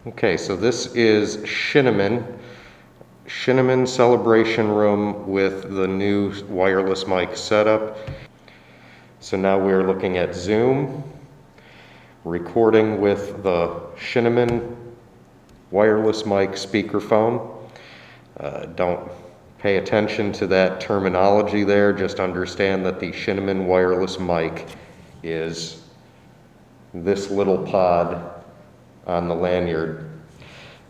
Okay, so this is Shineman Celebration Room with the new wireless mic setup. So now we're looking at Zoom, recording with the Shineman wireless mic speakerphone. Don't pay attention to that terminology there, just understand that the Shineman wireless mic is this little pod on the lanyard.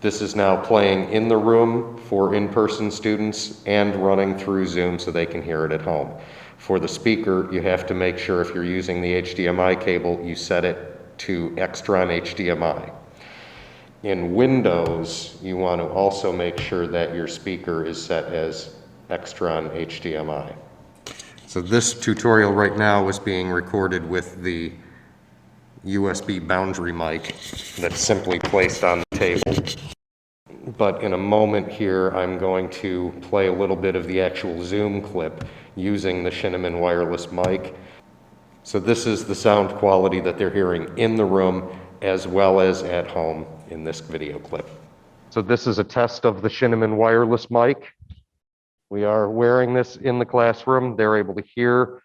This is now playing in the room for in-person students and running through Zoom so they can hear it at home. For the speaker, you have to make sure if you're using the HDMI cable, you set it to Extron HDMI. In Windows, you want to also make sure that your speaker is set as Extron HDMI. So this tutorial right now is being recorded with the USB boundary mic that's simply placed on the table. But in a moment here, I'm going to play a little bit of the actual Zoom clip using the Shineman wireless mic. So this is the sound quality that they're hearing in the room as well as at home in this video clip. So this is a test of the Shineman wireless mic. We are wearing this in the classroom. They're able to hear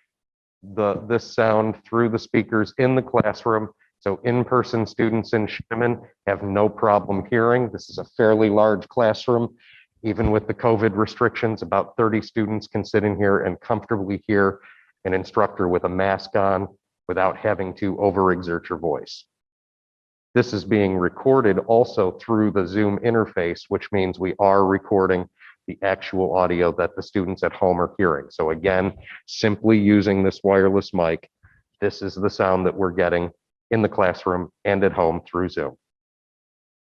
this sound through the speakers in the classroom. So in-person students in Shineman have no problem hearing. This is a fairly large classroom. Even with the COVID restrictions, about 30 students can sit in here and comfortably hear an instructor with a mask on without having to overexert your voice. This is being recorded also through the Zoom interface, which means we are recording the actual audio that the students at home are hearing. So again, simply using this wireless mic, this is the sound that we're getting in the classroom and at home through Zoom.